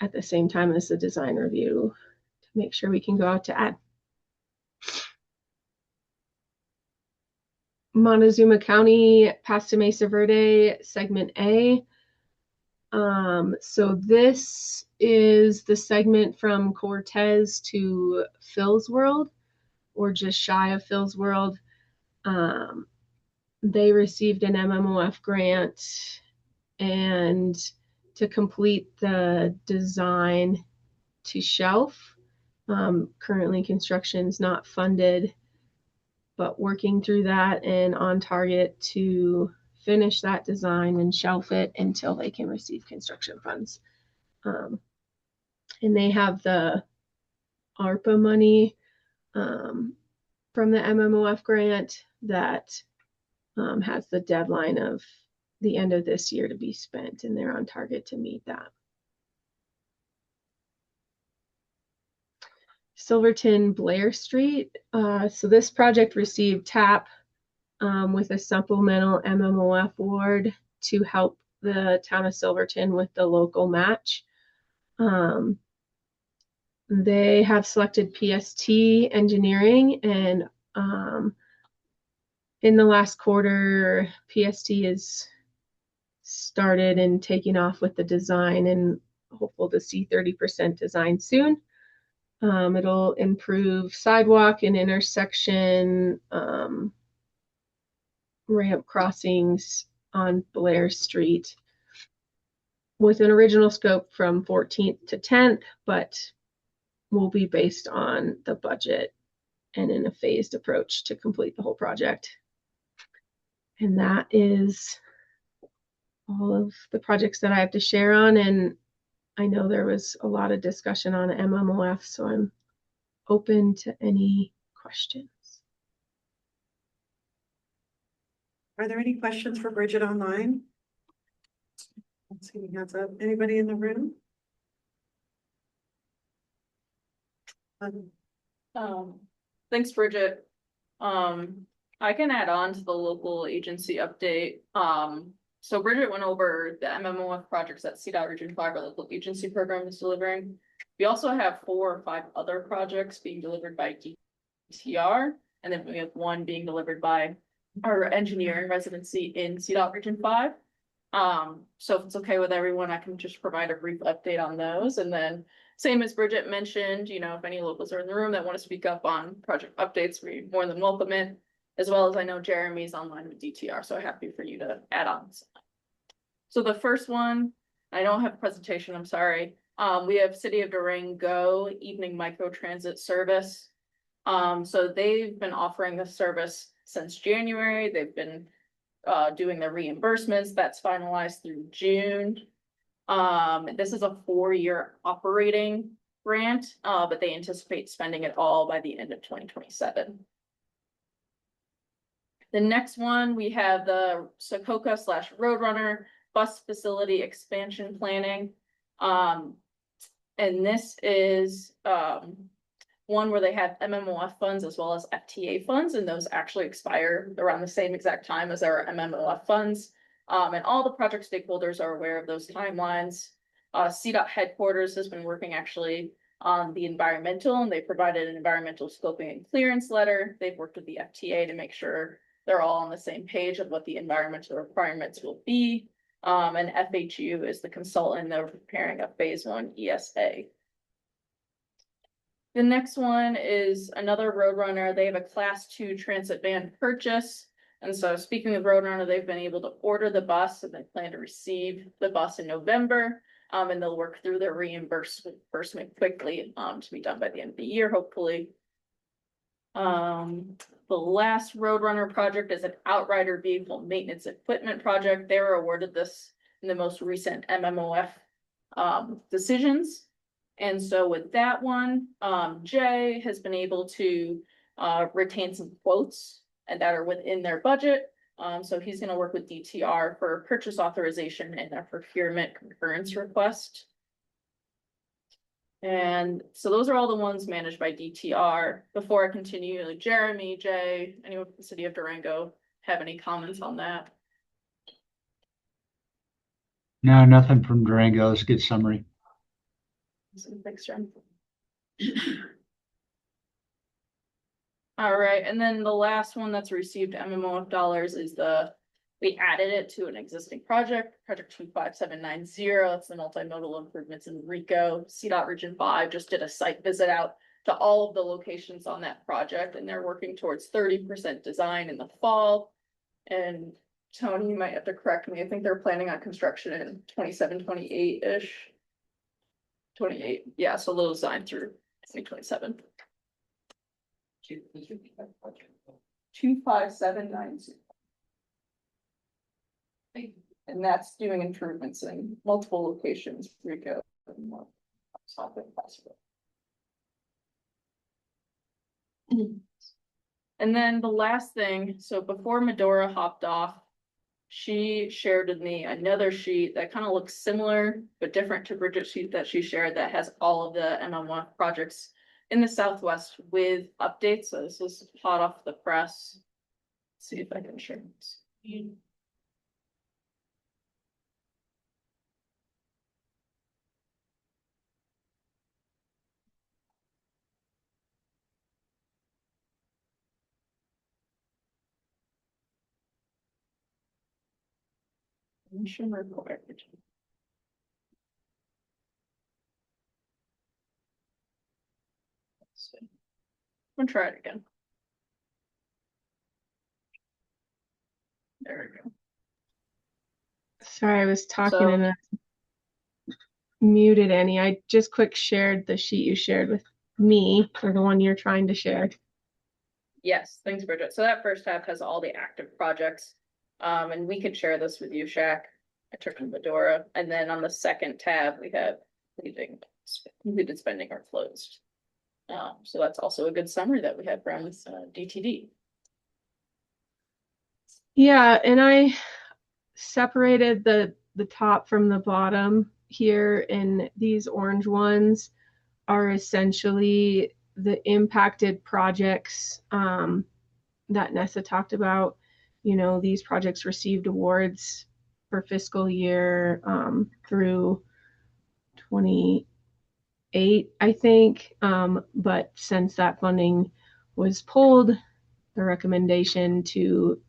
at the same time as the design review to make sure we can go out to add. Montezuma County, Paso Mesa Verde, segment A. So this is the segment from Cortez to Phil's World, or just shy of Phil's World. They received an MMOF grant, and to complete the design to shelf. Currently construction's not funded, but working through that and on target to finish that design and shelf it until they can receive construction funds. And they have the ARPA money from the MMOF grant that has the deadline of the end of this year to be spent, and they're on target to meet that. Silverton Blair Street. So this project received TAP with a supplemental MMOF award to help the town of Silverton with the local match. They have selected PST Engineering, and in the last quarter, PST is started and taking off with the design, and hopeful to see 30% design soon. It'll improve sidewalk and intersection ramp crossings on Blair Street with an original scope from 14th to 10th, but will be based on the budget and in a phased approach to complete the whole project. And that is all of the projects that I have to share on. And I know there was a lot of discussion on MMOF, so I'm open to any questions. Are there any questions for Bridget online? Let's see, hands up. Anybody in the room? Thanks, Bridget. I can add on to the local agency update. So Bridget went over the MMOF projects that CDOT Region 5, our local agency program, is delivering. We also have 4 or 5 other projects being delivered by DTR, and then we have one being delivered by our engineering residency in CDOT Region 5. So if it's okay with everyone, I can just provide a brief update on those. And then same as Bridget mentioned, you know, if any locals are in the room that want to speak up on project updates, we're more than welcome it. As well as I know Jeremy's online with DTR, so happy for you to add on. So the first one, I don't have a presentation, I'm sorry. We have City of Durango evening micro transit service. So they've been offering this service since January. They've been doing their reimbursements. That's finalized through June. This is a 4-year operating grant, but they anticipate spending it all by the end of 2027. The next one, we have the Socoka/Roadrunner bus facility expansion planning. And this is one where they have MMOF funds as well as FTA funds, and those actually expire around the same exact time as our MMOF funds. And all the project stakeholders are aware of those timelines. CDOT headquarters has been working actually on the environmental, and they provided an environmental scoping and clearance letter. They've worked with the FTA to make sure they're all on the same page of what the environmental requirements will be. And FHU is the consultant. They're preparing a phase 1 ESA. The next one is another Roadrunner. They have a class 2 transit van purchase. And so speaking of Roadrunner, they've been able to order the bus and they plan to receive the bus in November. And they'll work through their reimbursement quickly to be done by the end of the year, hopefully. The last Roadrunner project is an Outrider vehicle maintenance equipment project. They were awarded this in the most recent MMOF decisions. And so with that one, Jay has been able to retain some quotes and that are within their budget. So he's going to work with DTR for purchase authorization and a procurement concurrence request. And so those are all the ones managed by DTR. Before I continue, like Jeremy, Jay, anyone from the city of Durango have any comments on that? No, nothing from Durango. It's a good summary. Thanks, Jen. All right, and then the last one that's received MMOF dollars is we added it to an existing project 25790. It's the multimodal improvements in Rico. CDOT Region 5 just did a site visit out to all of the locations on that project, and they're working towards 30% design in the fall. And Tony, you might have to correct me. I think they're planning on construction in 27, 28-ish. 28, yeah, so they'll design through 2027. 25790. And that's doing improvements in multiple locations, Rico and more. And then the last thing, so before Medora hopped off, she shared with me another sheet that kind of looks similar but different to Bridget's sheet that she shared that has all of the MMOF projects in the Southwest with updates. So this is hot off the press. Let's see if I can share this. Mission required. Let's see. I'm gonna try it again. There we go. Sorry, I was talking and I muted Annie. I just quick shared the sheet you shared with me, or the one you're trying to share. Yes, thanks, Bridget. So that first tab has all the active projects. And we could share this with you, Shaq. I took in Medora. And then on the second tab, we have completed spending or closed. So that's also a good summary that we have from DTD. Yeah, and I separated the top from the bottom here, and these orange ones are essentially the impacted projects that Nessa talked about. You know, these projects received awards for fiscal year through 28, I think. But since that funding was pulled, the recommendation to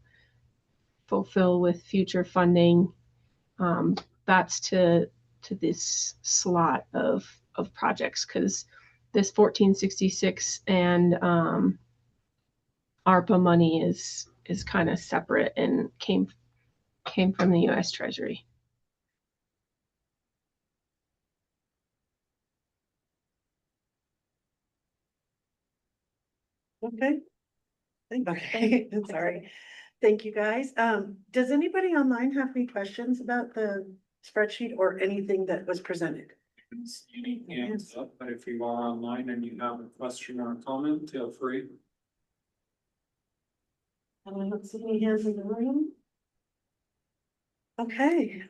fulfill with future funding, that's to this slot of projects, because this 1466 and ARPA money is kind of separate and came from the US Treasury. Okay. Okay, I'm sorry. Thank you, guys. Does anybody online have any questions about the spreadsheet or anything that was presented? Hands up, but if you are online and you have a question or a comment, feel free. I don't see any hands in the room. Okay,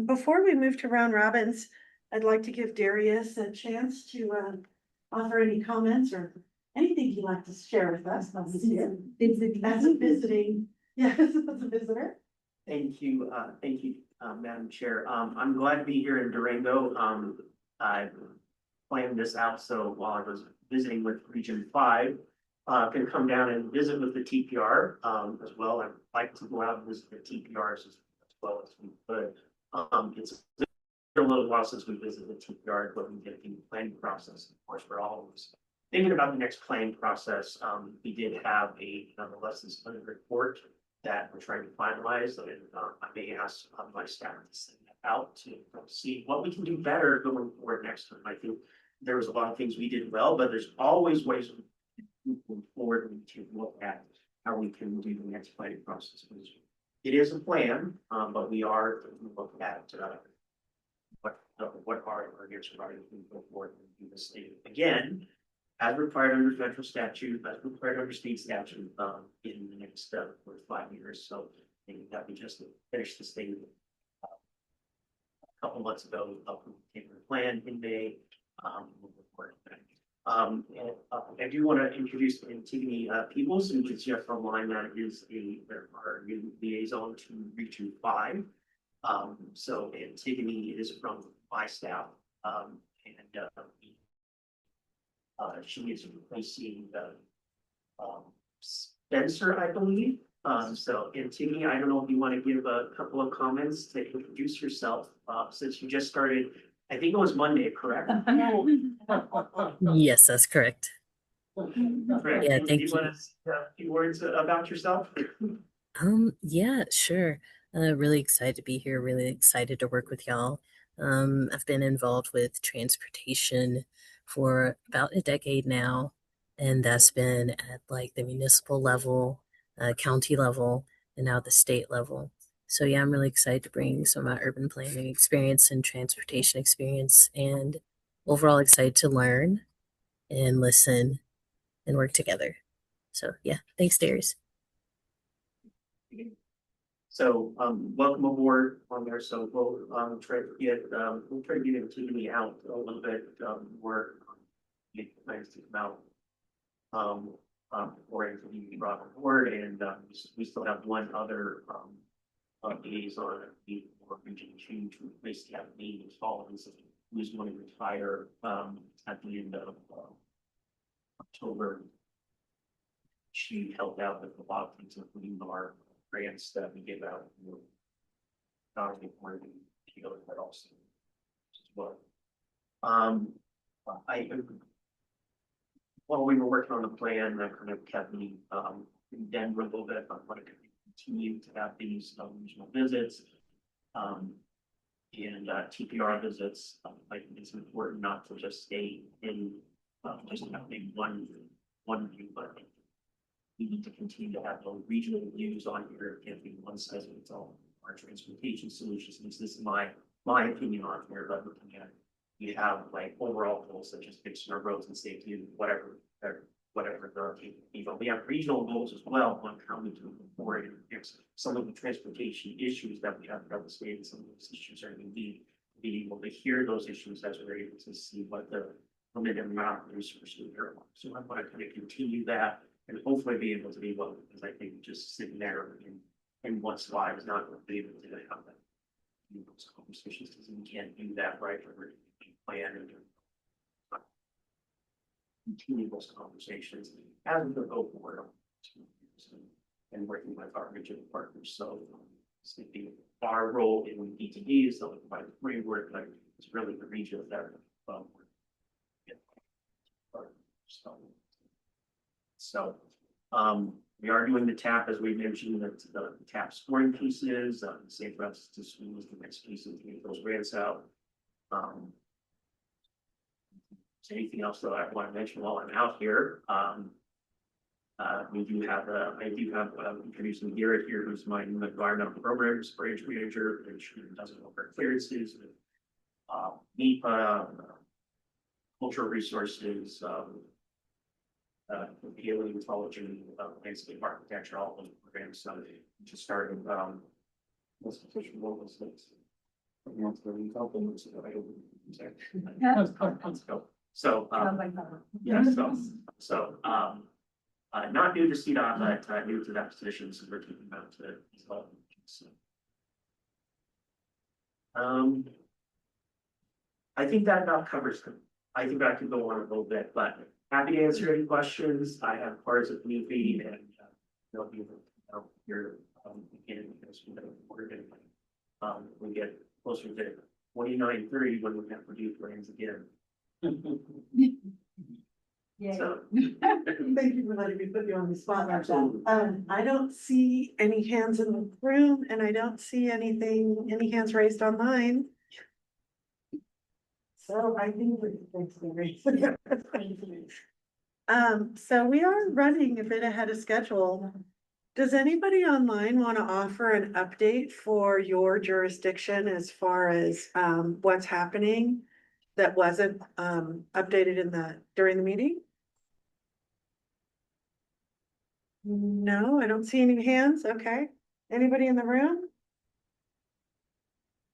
before we move to round robins, I'd like to give Darius a chance to offer any comments or anything you'd like to share with us. As a visiting, yes, as a visitor. Thank you, Madam Chair. I'm glad to be here in Durango. I planned this out so while I was visiting with Region 5, can come down and visit with the TPR as well. I'd like to go out and visit the TPRs as well as we could. It's a little while since we visited the TPR, but we did the planning process. Of course, we're always thinking about the next planning process. We did have a lessons learned report that we're trying to finalize, and I may ask my staff to send that out to see what we can do better going forward next time. I think there was a lot of things we did well, but there's always ways moving forward to look at how we can do the next planning process. It is a plan, but we are looking at what are our next priorities moving forward and do this thing again, as required under federal statute, as required under state statute, in the next 4 to 5 years. So I think that we just finished this thing a couple months ago, up with the plan in May. I do want to introduce Antigone Peebles, who is here from line that is our new liaison to Region 5. So Antigone is from my staff, and she is replacing Spencer, I believe. So Antigone, I don't know if you want to give a couple of comments to introduce yourself, since you just started. I think it was Monday, correct? Yes, that's correct. Correct. Yeah, Do thank you you. want to say a few words about yourself? Yeah, sure. Really excited to be here, really excited to work with y'all. I've been involved with transportation for about a decade now, and that's been at like the municipal level, county level, and now the state level. So yeah, I'm really excited to bring some of my urban planning experience and transportation experience, and overall excited to learn and listen and work together. So yeah, thanks, Darius. So welcome aboard on there. So we'll try to get Antigone out a little bit more. Make plans to come out for Antigone brought on board, and we still have one other liaison for Region 2 to replace Kathleen Collins, who's going to retire at the end of October. She helped out with a lot of things, including our grants that we give out. Not only for the field, but also as well. While we were working on the plan, that kind of kept me in Denver a little bit. I wanted to continue to have these regional visits and TPR visits. I think it's important not to just stay in just having one view, but we need to continue to have those regional views on here. It can't be one size fits all. Our transportation solutions, at least this is my opinion on here, but looking at you have like overall goals such as fixing our roads and safety and whatever we have regional goals as well on how we can avoid and fix some of the transportation issues that we have throughout the state, and some of those issues are going to be able to hear those issues as we're able to see what the limited amount of resources there are. So I want to kind of continue that and hopefully be able to be well, because I think just sitting there in one slide is not going to be able to have that. Those conversations, because we can't do that right for plan and continue those conversations as we go forward and working with our regional partners. So our role in DTD is to provide the framework, like it's really the region that we are doing the TAP, as we mentioned, the TAP scoring pieces, safe routes to schools, the next pieces to get those grants out. Anything else that I want to mention while I'm out here? We do have I do have introducing Garrett here, who's my new environmental programs branch manager, which doesn't know for clearances with NEPA, cultural resources, paleontology, landscape architecture, all those programs. So just started So not new to CDOT, but new to that position, so we're keeping that to I think that about covers them. I think I could go on a little bit, but happy to answer any questions. I have cards of new feed and they'll be here again because we're going to we get closer to 29:30 when we have to do plans again. Yeah. So thank you for letting me put you on the spot like that. I don't see any hands in the room, and I don't see any hands raised online. So I think so we are running a bit ahead of schedule. Does anybody online want to offer an update for your jurisdiction as far as what's happening that wasn't updated during the meeting? No, I don't see any hands. Okay. Anybody in the room?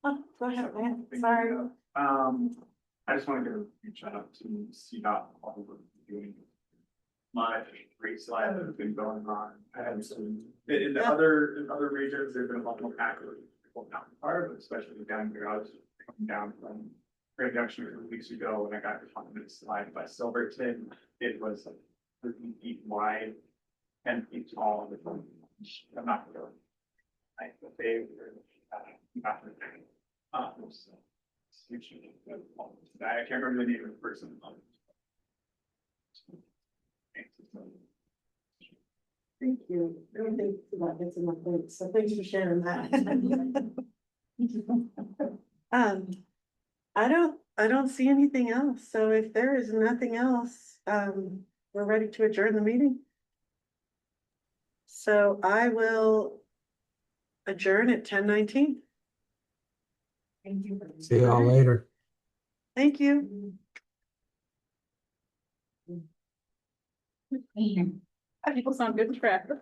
Oh, go ahead, man. Sorry. I just want to give a huge shout out to CDOT, all the work they're doing. My great slide that has been going on. I haven't seen in other regions, there's been a lot more active people down the far, but especially down here. I was coming down from Grand Junction a few weeks ago when I got on this slide by Silverton. It was like 13 feet wide, 10 feet tall. I'm not going to like the they were so I can't remember the name of the person. Thank you. I don't think that gets enough thanks, so thanks for sharing that. I don't see anything else, so if there is nothing else, we're ready to adjourn the meeting. So I will adjourn at 10:19. Thank you. See y'all later. Thank you. People sound good in traffic.